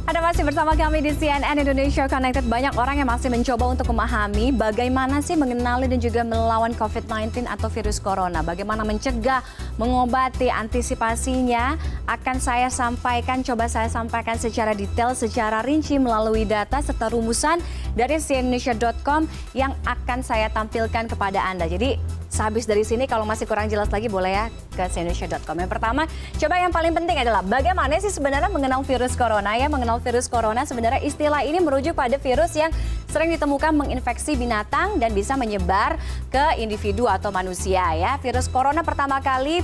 Anda masih bersama kami di CNN Indonesia Connected. Banyak orang yang masih mencoba untuk memahami bagaimana sih mengenali dan juga melawan COVID-19 atau virus corona. Bagaimana mencegah, mengobati, antisipasinya akan saya sampaikan, coba saya sampaikan secara detail, secara rinci melalui data serta rumusan dari cnnindonesia.com yang akan saya tampilkan kepada Anda. Jadi sehabis dari sini kalau masih kurang jelas lagi boleh ya ke cnnindonesia.com. Yang pertama, coba yang paling penting adalah bagaimana sih sebenarnya mengenal virus corona ya. Mengenal virus corona sebenarnya istilah ini merujuk pada virus yang sering ditemukan menginfeksi binatang dan bisa menyebar ke individu atau manusia ya. Virus corona pertama kali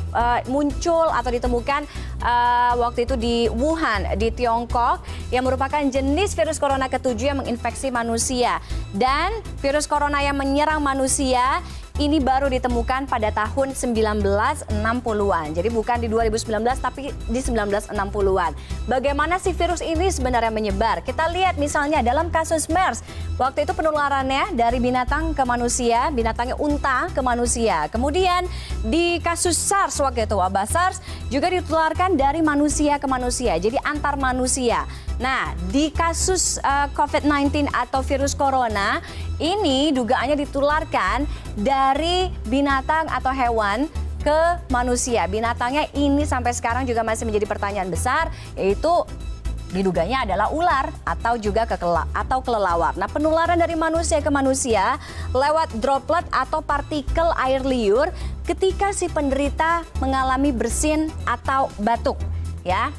muncul atau ditemukan waktu itu di Wuhan di Tiongkok yang merupakan jenis virus corona ketujuh yang menginfeksi manusia. Dan virus corona yang menyerang manusia ini baru ditemukan pada tahun 1960-an. Jadi bukan di 2019 tapi di 1960-an. Bagaimana sih virus ini sebenarnya menyebar? Kita lihat misalnya dalam kasus MERS. Waktu itu penularannya dari binatang ke manusia, binatangnya unta ke manusia. Kemudian di kasus SARS waktu itu, wabah SARS juga ditularkan dari manusia ke manusia. Jadi antar manusia. Nah, di kasus COVID-19 atau virus corona, ini dugaannya ditularkan dari binatang atau hewan ke manusia. Binatangnya ini sampai sekarang juga masih menjadi pertanyaan besar, yaitu diduganya adalah ular atau juga kelelawar. Nah, penularan dari manusia ke manusia lewat droplet atau partikel air liur ketika si penderita mengalami bersin atau batuk, ya.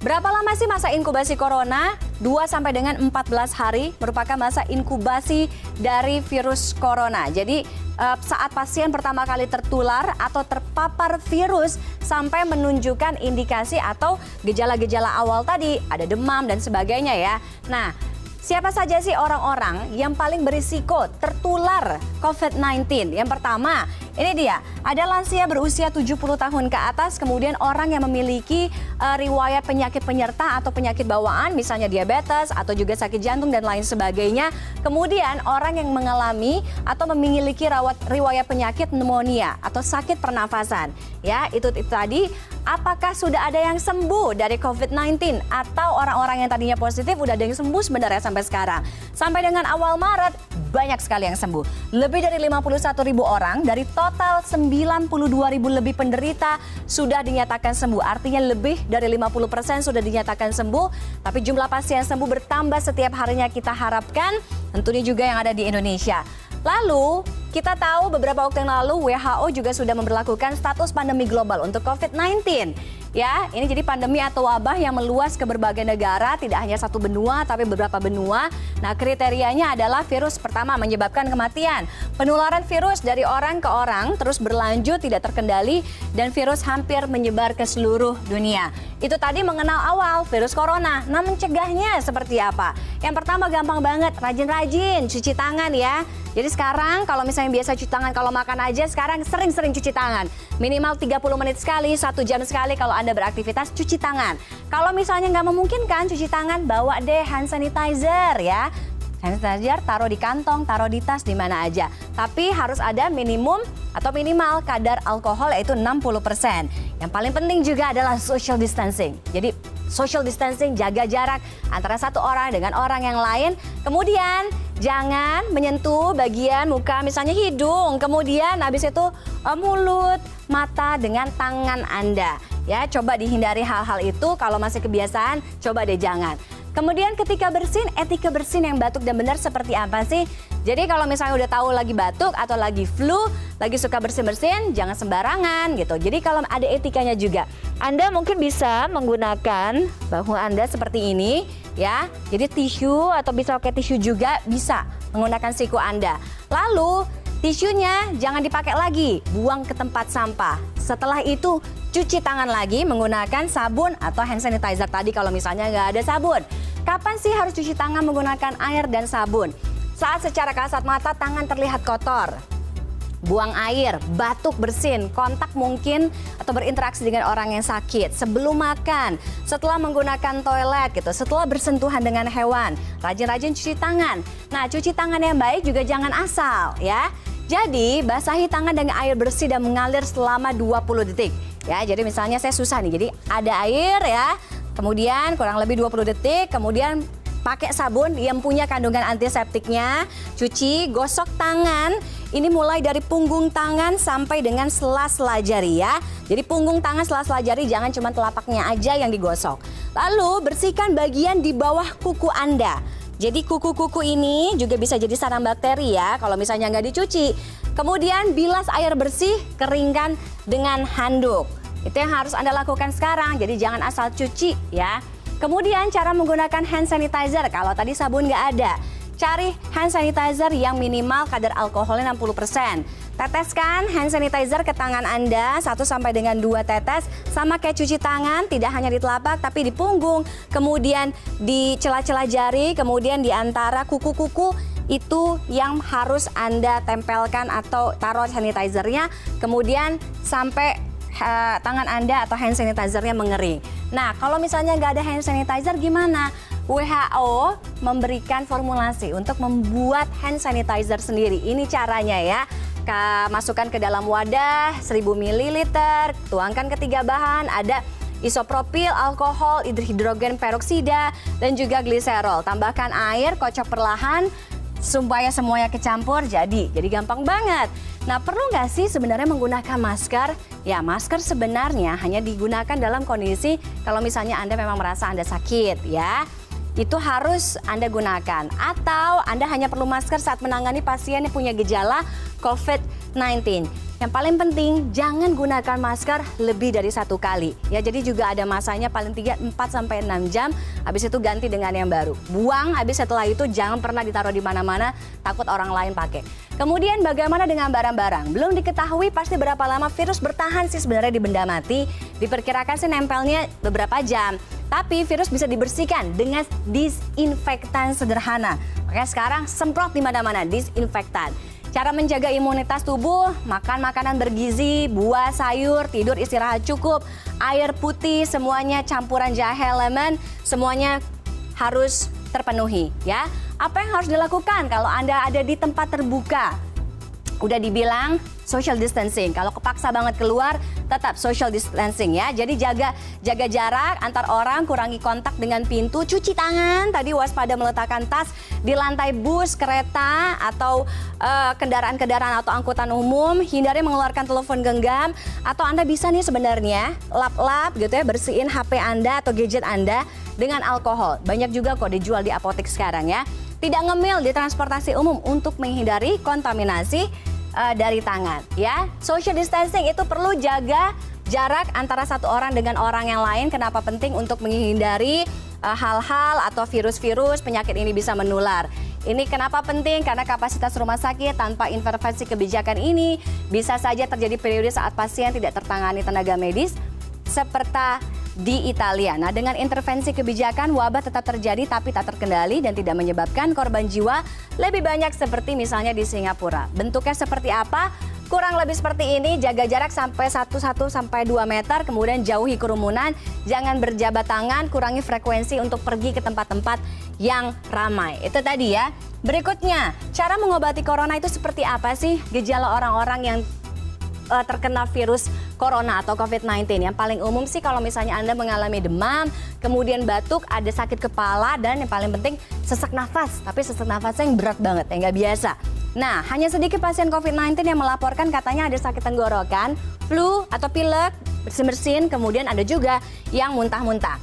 Berapa lama sih masa inkubasi corona? 2 sampai dengan 14 hari merupakan masa inkubasi dari virus corona. Jadi saat pasien pertama kali tertular atau terpapar virus sampai menunjukkan indikasi atau gejala-gejala awal tadi, ada demam dan sebagainya ya. Nah, siapa saja sih orang-orang yang paling berisiko tertular COVID-19? Yang pertama, ini dia, ada lansia berusia 70 tahun ke atas, kemudian orang yang memiliki riwayat penyakit penyerta atau penyakit bawaan, misalnya diabetes atau juga sakit jantung dan lain sebagainya. Kemudian orang yang mengalami atau memiliki riwayat penyakit pneumonia atau sakit pernafasan. Ya, itu tadi. Apakah sudah ada yang sembuh dari COVID-19 atau orang-orang yang tadinya positif udah ada yang sembuh sebenarnya sampai sekarang? Sampai dengan awal Maret, banyak sekali yang sembuh. Lebih dari 51.000 orang dari total 92.000 lebih penderita sudah dinyatakan sembuh. Artinya lebih dari 50% sudah dinyatakan sembuh. Tapi jumlah pasien sembuh bertambah setiap harinya, kita harapkan tentunya juga yang ada di Indonesia. Lalu, kita tahu beberapa waktu yang lalu WHO juga sudah memberlakukan status pandemi global untuk COVID-19. Ya, ini jadi pandemi atau wabah yang meluas ke berbagai negara, tidak hanya satu benua tapi beberapa benua. Nah, kriterianya adalah virus pertama menyebabkan kematian. Penularan virus dari orang ke orang terus berlanjut tidak terkendali dan virus hampir menyebar ke seluruh dunia. Itu tadi mengenal awal virus corona. Nah, mencegahnya seperti apa? Yang pertama gampang banget, rajin-rajin cuci tangan ya. Jadi sekarang kalau misalnya biasa cuci tangan kalau makan aja, sekarang sering-sering cuci tangan. Minimal 30 menit sekali, 1 jam sekali kalau Anda beraktivitas cuci tangan. Kalau misalnya nggak memungkinkan cuci tangan, bawa deh hand sanitizer ya. Hand sanitizer taruh di kantong, taruh di tas, di mana aja. Tapi harus ada minimum atau minimal kadar alkohol yaitu 60%. Yang paling penting juga adalah social distancing. Jadi social distancing, jaga jarak antara satu orang dengan orang yang lain. Kemudian jangan menyentuh bagian muka, misalnya hidung, kemudian habis itu mulut, mata dengan tangan Anda. Ya, coba dihindari hal-hal itu. Kalau masih kebiasaan, coba deh jangan. Kemudian ketika bersin, etika bersin yang batuk dan benar seperti apa sih? Jadi kalau misalnya udah tahu lagi batuk atau lagi flu, lagi suka bersin-bersin, jangan sembarangan gitu. Jadi kalau ada etikanya juga. Anda mungkin bisa menggunakan bahu Anda seperti ini ya. Jadi tisu atau bisa pakai tisu juga bisa menggunakan siku Anda. Lalu tisunya jangan dipakai lagi, buang ke tempat sampah. Setelah itu cuci tangan lagi menggunakan sabun atau hand sanitizer tadi kalau misalnya nggak ada sabun. Kapan sih harus cuci tangan menggunakan air dan sabun? Saat secara kasat mata tangan terlihat kotor, buang air, batuk, bersin, kontak mungkin atau berinteraksi dengan orang yang sakit, sebelum makan, setelah menggunakan toilet gitu, setelah bersentuhan dengan hewan, rajin-rajin cuci tangan. Nah, cuci tangan yang baik juga jangan asal ya. Jadi, basahi tangan dengan air bersih dan mengalir selama 20 detik. Ya, jadi misalnya saya susah nih, jadi ada air ya, kemudian kurang lebih 20 detik, kemudian pakai sabun yang punya kandungan antiseptiknya, cuci, gosok tangan. Ini mulai dari punggung tangan sampai dengan sela-sela jari ya. Jadi punggung tangan, sela-sela jari, jangan cuma telapaknya aja yang digosok. Lalu bersihkan bagian di bawah kuku Anda. Jadi kuku-kuku ini juga bisa jadi sarang bakteri ya kalau misalnya nggak dicuci. Kemudian bilas air bersih, keringkan dengan handuk. Itu yang harus Anda lakukan sekarang, jadi jangan asal cuci ya. Kemudian cara menggunakan hand sanitizer, kalau tadi sabun nggak ada, cari hand sanitizer yang minimal kadar alkoholnya 60%. Teteskan hand sanitizer ke tangan Anda 1 sampai dengan 2 tetes, sama kayak cuci tangan, tidak hanya di telapak tapi di punggung, kemudian di celah-celah jari, kemudian di antara kuku-kuku, itu yang harus Anda tempelkan atau taruh sanitizernya, kemudian sampai tangan Anda atau hand sanitizer-nya mengering. Nah, kalau misalnya nggak ada hand sanitizer gimana? WHO memberikan formulasi untuk membuat hand sanitizer sendiri. Ini caranya ya. Masukkan ke dalam wadah 1000 ml, tuangkan ketiga bahan, ada isopropil, alkohol, hidrogen peroksida, dan juga gliserol. Tambahkan air, kocok perlahan, supaya semuanya kecampur jadi gampang banget. Nah, perlu nggak sih sebenarnya menggunakan masker? Ya, masker sebenarnya hanya digunakan dalam kondisi kalau misalnya Anda memang merasa Anda sakit ya. Itu harus Anda gunakan. Atau Anda hanya perlu masker saat menangani pasien yang punya gejala COVID-19. Yang paling penting, jangan gunakan masker lebih dari 1 kali. Ya, jadi juga ada masanya paling 4-6 jam, habis itu ganti dengan yang baru. Buang, habis setelah itu jangan pernah ditaruh di mana-mana, takut orang lain pakai. Kemudian bagaimana dengan barang-barang? Belum diketahui pasti berapa lama virus bertahan sih sebenarnya di benda mati. Diperkirakan sih nempelnya beberapa jam. Tapi virus bisa dibersihkan dengan disinfektan sederhana. Makanya sekarang semprot di mana-mana disinfektan. Cara menjaga imunitas tubuh, makan makanan bergizi, buah, sayur, tidur, istirahat cukup, air putih, semuanya campuran jahe, lemon, semuanya harus terpenuhi ya. Apa yang harus dilakukan kalau Anda ada di tempat terbuka? Udah dibilang social distancing. Kalau kepaksa banget keluar, tetap social distancing ya. Jadi jaga jarak antar orang, kurangi kontak dengan pintu, cuci tangan, tadi waspada meletakkan tas di lantai bus, kereta, atau kendaraan-kendaraan atau angkutan umum, hindari mengeluarkan telepon genggam, atau Anda bisa nih sebenarnya lap-lap gitu ya, bersihin HP Anda atau gadget Anda dengan alkohol. Banyak juga kok dijual di apotek sekarang ya. Tidak ngemil di transportasi umum untuk menghindari kontaminasi dari tangan ya. Social distancing itu perlu jaga jarak antara satu orang dengan orang yang lain. Kenapa penting? Untuk menghindari hal-hal atau virus-virus penyakit ini bisa menular. Ini kenapa penting? Karena kapasitas rumah sakit tanpa intervensi kebijakan ini bisa saja terjadi periode saat pasien tidak tertangani tenaga medis seperti di Italia. Nah, dengan intervensi kebijakan, wabah tetap terjadi tapi tak terkendali dan tidak menyebabkan korban jiwa lebih banyak seperti misalnya di Singapura. Bentuknya seperti apa? Kurang lebih seperti ini, jaga jarak sampai 1-2 meter, kemudian jauhi kerumunan, jangan berjabat tangan, kurangi frekuensi untuk pergi ke tempat-tempat yang ramai. Itu tadi ya. Berikutnya, cara mengobati corona itu seperti apa sih? Gejala orang-orang yang terkena virus corona atau COVID-19. Yang paling umum sih kalau misalnya Anda mengalami demam, kemudian batuk, ada sakit kepala, dan yang paling penting sesak nafas. Tapi sesak nafasnya yang berat banget, yang nggak biasa. Nah, hanya sedikit pasien COVID-19 yang melaporkan katanya ada sakit tenggorokan, flu atau pilek, bersin-bersin, kemudian ada juga yang muntah-muntah.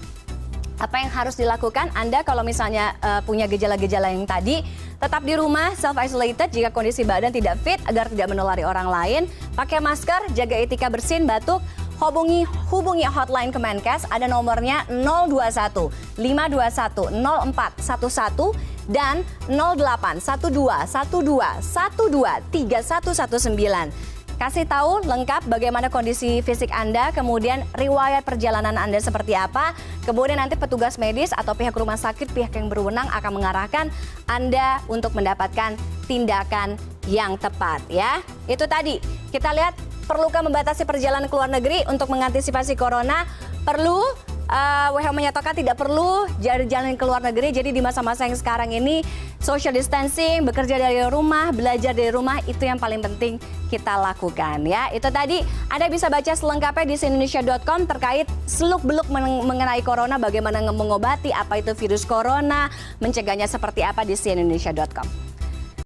Apa yang harus dilakukan Anda kalau misalnya punya gejala-gejala yang tadi? Tetap di rumah, self-isolated jika kondisi badan tidak fit agar tidak menulari orang lain. Pakai masker, jaga etika bersin, batuk. Hubungi hotline Kemenkes, ada nomornya 021 521 0411 dan 08 12 12 12 3119. Kasih tahu lengkap bagaimana kondisi fisik Anda, kemudian riwayat perjalanan Anda seperti apa, kemudian nanti petugas medis atau pihak rumah sakit, pihak yang berwenang akan mengarahkan Anda untuk mendapatkan tindakan yang tepat ya. Itu tadi, kita lihat perlukah membatasi perjalanan ke luar negeri untuk mengantisipasi corona? Perlu, WHO menyatakan tidak perlu jalan ke luar negeri. Jadi di masa-masa yang sekarang ini social distancing, bekerja dari rumah, belajar dari rumah itu yang paling penting kita lakukan ya. Itu tadi Anda bisa baca selengkapnya di cnnindonesia.com terkait seluk-beluk mengenai corona, bagaimana mengobati, apa itu virus corona, mencegahnya seperti apa di cnnindonesia.com.